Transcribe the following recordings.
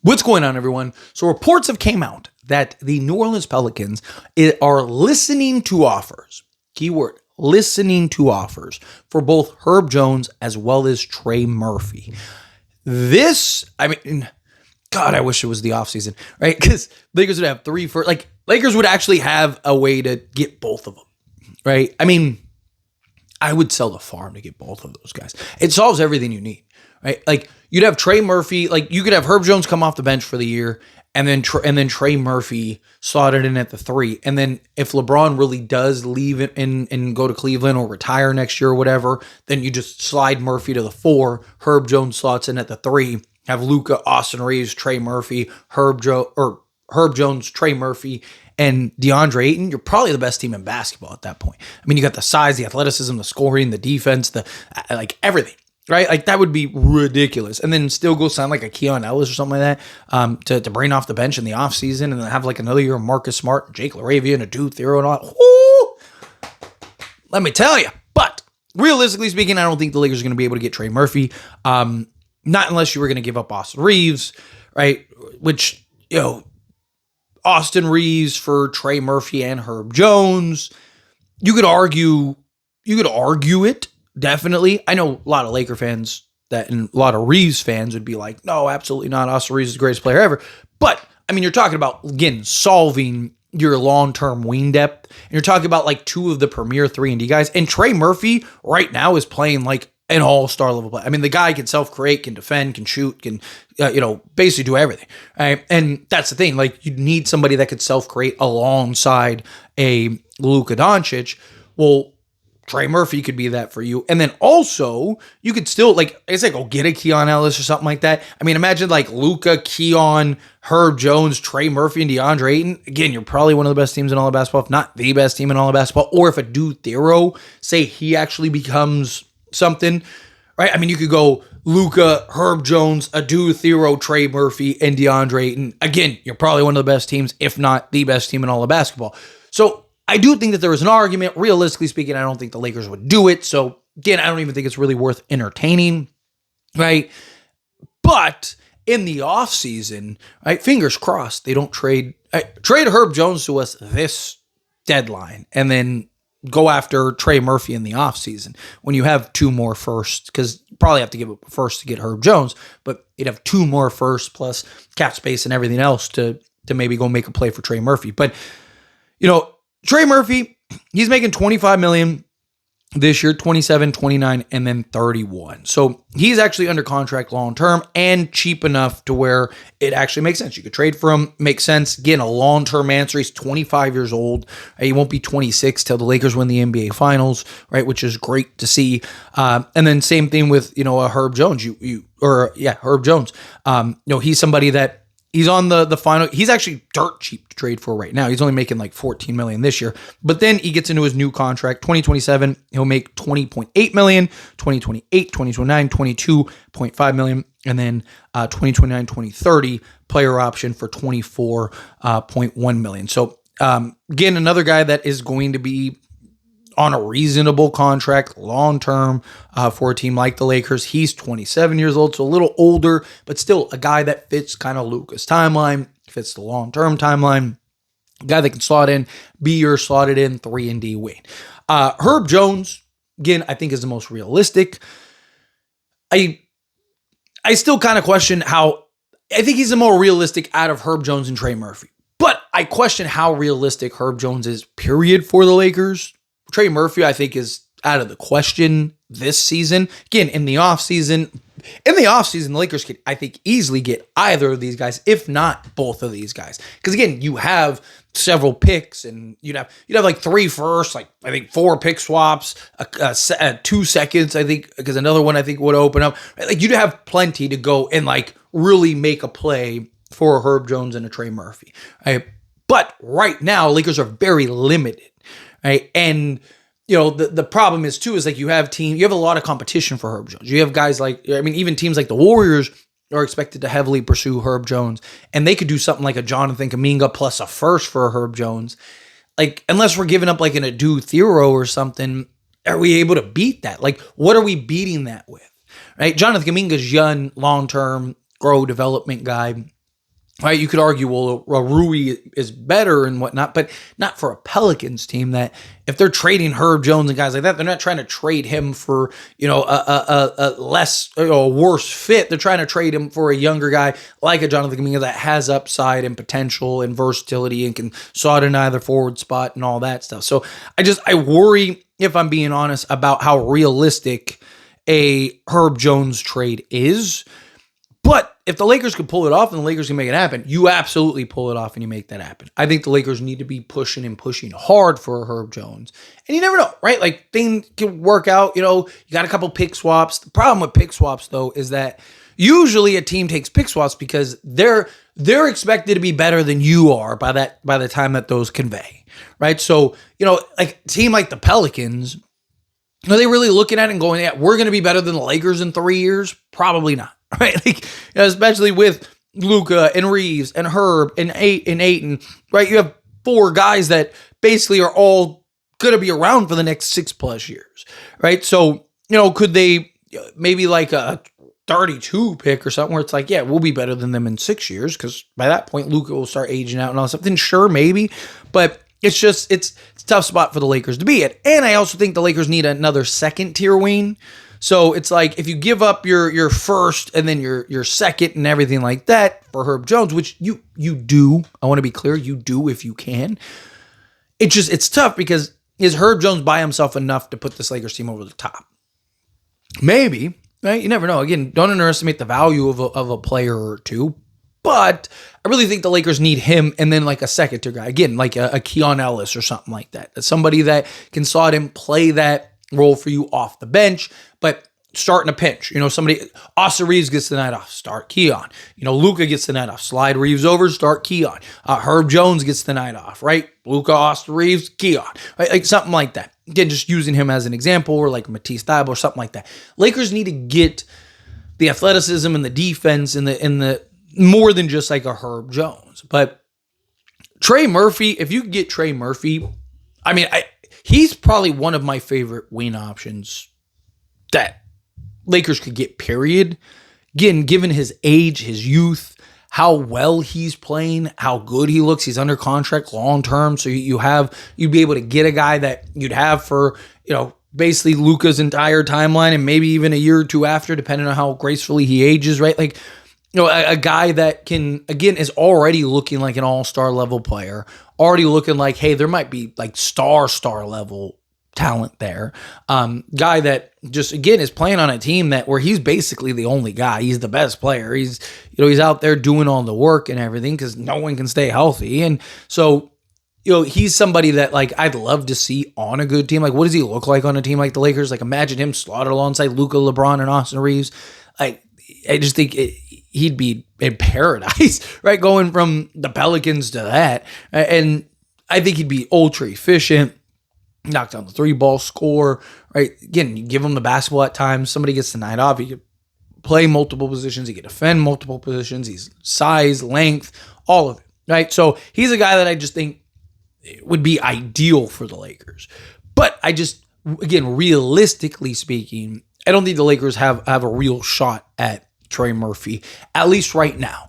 What's going on, everyone? So reports have came out that the New Orleans Pelicans are listening to offers. Keyword, listening to offers for both Herb Jones as well as Trey Murphy. God, I wish it was the offseason, right? Because Lakers would have Lakers would actually have a way to get both of them, right? I would sell the farm to get both of those guys. It solves everything you need, right? Like you'd have Trey Murphy, like you could have Herb Jones come off the bench for the year, and then Trey Murphy slotted in at the 3. And then if LeBron really does leave it and go to Cleveland or retire next year or whatever, then you just slide Murphy to the 4. Herb Jones slots in at the 3. Have Luka, Austin Reeves, Trey Murphy, Herb Jones, Trey Murphy, and DeAndre Ayton. You're probably the best team in basketball at that point. You got the size, the athleticism, the scoring, the defense, everything, right? Like that would be ridiculous. And then still go sign like a Keon Ellis or something like that to bring off the bench in the offseason and then have like another year of Marcus Smart, Jake LaRavia, and Adu Thero and all. Woo! Let me tell you. But realistically speaking, I don't think the Lakers are going to be able to get Trey Murphy. Not unless you were going to give up Austin Reeves, right? Which, Austin Reeves for Trey Murphy and Herb Jones. You could argue it, definitely. I know a lot of Laker fans and a lot of Reeves fans would be like, no, absolutely not. Austin Reeves is the greatest player ever. But, you're talking about, again, solving your long-term wing depth. And you're talking about like 2 of the premier 3-and-D guys. And Trey Murphy right now is playing like an all-star level play. The guy can self-create, can defend, can shoot, can, basically do everything. Right? And that's the thing. Like, you need somebody that could self-create alongside a Luka Doncic. Well, Trey Murphy could be that for you. And then also, you could still, go get a Keon Ellis or something like that. Imagine like Luka, Keon, Herb Jones, Trey Murphy, and DeAndre Ayton. Again, you're probably one of the best teams in all of basketball, if not the best team in all of basketball. Or if Adu Thero, say he actually becomes something, right? You could go Luka, Herb Jones, Adu Thero, Trey Murphy, and DeAndre Ayton. Again, you're probably one of the best teams, if not the best team in all of basketball. So I do think that there is an argument. Realistically speaking, I don't think the Lakers would do it. So again, I don't even think it's really worth entertaining, right? But in the offseason, right, fingers crossed, they don't trade Herb Jones to us this deadline and then go after Trey Murphy in the offseason when you have 2 more firsts, because you probably have to give up a first to get Herb Jones, but you'd have 2 more firsts plus cap space and everything else to maybe go make a play for Trey Murphy. But, Trey Murphy, he's making $25 million this year, 27, 29, and then 31. So he's actually under contract long-term and cheap enough to where it actually makes sense. You could trade for him, makes sense. Again, a long-term answer. He's 25 years old. He won't be 26 till the Lakers win the NBA Finals, right? Which is great to see. And then same thing with, Herb Jones. Herb Jones. He's somebody that he's on the final. He's actually dirt cheap to trade for right now. He's only making like $14 million this year. But then he gets into his new contract. 2027, he'll make $20.8 million. 2028, 2029, $22.5 million. And then 2029, 2030, player option for $24.1 million. So again, another guy that is going to be on a reasonable contract long-term for a team like the Lakers. He's 27 years old, so a little older, but still a guy that fits kind of Luka's timeline, fits the long-term timeline, a guy that can slot in, be your slotted in 3-and-D wing. Herb Jones, again, I think is the most realistic. I still kind of question how, I think he's the more realistic out of Herb Jones and Trey Murphy, but I question how realistic Herb Jones is, period, for the Lakers. Trey Murphy, I think, is out of the question this season. Again, in the offseason, the Lakers could, I think, easily get either of these guys, if not both of these guys. Because again, you have several picks, and you'd have like 3 firsts, like I think 4 pick swaps, 2 seconds, I think, because another one I think would open up. Like you'd have plenty to go and like really make a play for a Herb Jones and a Trey Murphy. Right? But right now, Lakers are very limited. Right. And, the problem is too, is like you have a lot of competition for Herb Jones. You have guys like, even teams like the Warriors are expected to heavily pursue Herb Jones, and they could do something like a Jonathan Kuminga plus a first for Herb Jones. Like, unless we're giving up like an Adu Thero or something, are we able to beat that? Like, what are we beating that with? Right. Jonathan Kuminga's young, long-term, grow development guy. Right, you could argue, well, Rui is better and whatnot, but not for a Pelicans team that if they're trading Herb Jones and guys like that, they're not trying to trade him for, a less, a worse fit. They're trying to trade him for a younger guy like a Jonathan Kuminga that has upside and potential and versatility and can slot in either forward spot and all that stuff. So I worry, if I'm being honest, about how realistic a Herb Jones trade is. But if the Lakers can pull it off and the Lakers can make it happen, you absolutely pull it off and you make that happen. I think the Lakers need to be pushing hard for Herb Jones. And you never know, right? Like, things can work out. You got a couple pick swaps. The problem with pick swaps, though, is that usually a team takes pick swaps because they're expected to be better than you are by the time that those convey, right? So, like a team like the Pelicans, are they really looking at it and going, yeah, we're going to be better than the Lakers in 3 years? Probably not. Right, like, especially with Luka and Reeves and Herb and Ayton, right? You have 4 guys that basically are all going to be around for the next 6+ years, right? So, could they maybe like a 32 pick or something where it's like, yeah, we'll be better than them in 6 years because by that point Luka will start aging out and all that stuff. Then sure, maybe, but it's a tough spot for the Lakers to be at. And I also think the Lakers need another second tier wing. So it's like if you give up your first and then your second and everything like that for Herb Jones, which you do, I want to be clear, you do if you can. It's tough because is Herb Jones by himself enough to put this Lakers team over the top? Maybe, right? You never know. Again, don't underestimate the value of a player or two. But I really think the Lakers need him and then like a second tier guy. Again, like a Keon Ellis or something like that. Somebody that can slot in, play that role for you off the bench, but start in a pinch. Somebody, Austin Reeves gets the night off, start Keon. Luka gets the night off, slide Reeves over, start Keon. Herb Jones gets the night off, right? Luka, Austin Reeves, Keon, right? Like something like that. Again, just using him as an example, or like Matisse Thybulle or something like that. Lakers need to get the athleticism and the defense and the more than just like a Herb Jones. But Trey Murphy, if you get Trey Murphy, he's probably one of my favorite wing options that Lakers could get, period. Again, given his age, his youth, how well he's playing, how good he looks. He's under contract long term. So you'd be able to get a guy that you'd have for, basically Luka's entire timeline and maybe even a year or two after, depending on how gracefully he ages, right? Like, a guy that can, again, is already looking like an all-star level player, already looking like, hey, there might be like star level talent there. Guy that just, again, is playing on a team where he's basically the only guy. He's the best player. He's out there doing all the work and everything because no one can stay healthy. And so, he's somebody that like I'd love to see on a good team. Like, what does he look like on a team like the Lakers? Like, imagine him slotted alongside Luka, LeBron, and Austin Reeves. I just think he'd be in paradise, right? Going from the Pelicans to that. And I think he'd be ultra efficient, knock down the 3-ball score, right? Again, you give him the basketball at times. Somebody gets the night off. He could play multiple positions. He could defend multiple positions. He's size, length, all of it, right? So he's a guy that I just think would be ideal for the Lakers. But again, realistically speaking, I don't think the Lakers have a real shot at Trey Murphy, at least right now.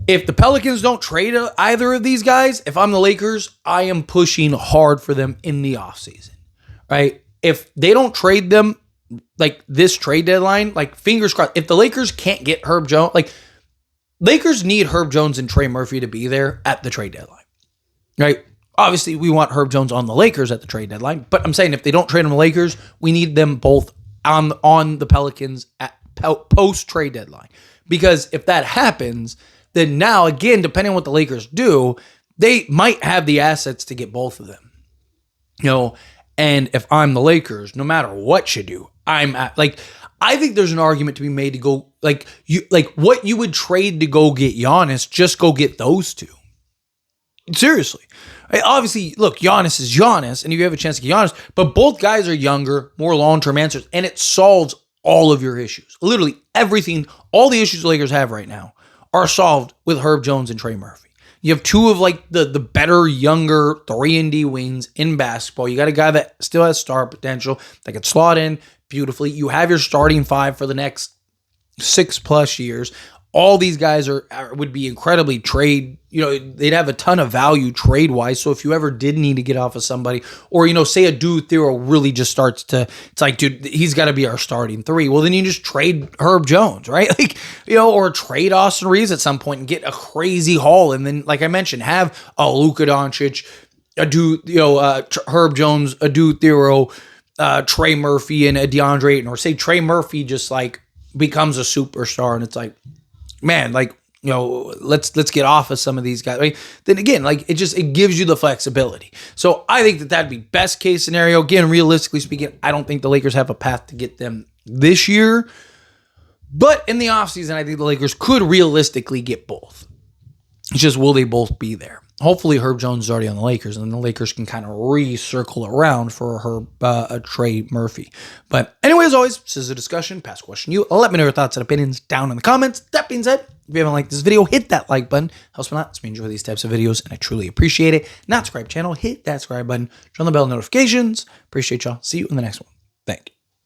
If the Pelicans don't trade either of these guys, if I'm the Lakers, I am pushing hard for them in the offseason, right? If they don't trade them, like this trade deadline, like fingers crossed, if the Lakers can't get Herb Jones, like Lakers need Herb Jones and Trey Murphy to be there at the trade deadline, right? Obviously, we want Herb Jones on the Lakers at the trade deadline, but I'm saying if they don't trade him to the Lakers, we need them both on the Pelicans at post-trade deadline. Because if that happens, then now, again, depending on what the Lakers do, they might have the assets to get both of them. And if I'm the Lakers, no matter what you do, I think there's an argument to be made to go, what you would trade to go get Giannis, just go get those two. Seriously. Obviously, look, Giannis is Giannis, and you have a chance to get Giannis, but both guys are younger, more long-term answers, and it solves all of your issues. Literally everything, all the issues the Lakers have right now are solved with Herb Jones and Trey Murphy. You have two of like the better, younger 3-and-D wings in basketball. You got a guy that still has star potential that can slot in beautifully. You have your starting 5 for the next 6+ years. all these guys would be incredibly they'd have a ton of value trade wise. So if you ever did need to get off of somebody, or, say a dude Theo really just starts to, it's like, dude, he's got to be our starting three. Well, then you just trade Herb Jones, right? Like, or trade Austin Reeves at some point and get a crazy haul. And then, like I mentioned, have a Luka Doncic, a dude, Herb Jones, a dude Theo, Trey Murphy, and a DeAndre Ayton, or say Trey Murphy just like becomes a superstar, and it's like, man, like, let's get off of some of these guys. Then again, like it gives you the flexibility. So I think that'd be best case scenario. Again, realistically speaking, I don't think the Lakers have a path to get them this year, but in the offseason, I think the Lakers could realistically get both. It's just, will they both be there? Hopefully Herb Jones is already on the Lakers, and then the Lakers can kind of recircle around for a Trey Murphy. But anyway, as always, this is a discussion. Pass question you. Let me know your thoughts and opinions down in the comments. That being said, if you haven't liked this video, hit that like button. Helps me a lot. It's me enjoy these types of videos, and I truly appreciate it. Not subscribe channel, hit that subscribe button. Turn on the bell notifications. Appreciate y'all. See you in the next one. Thank you.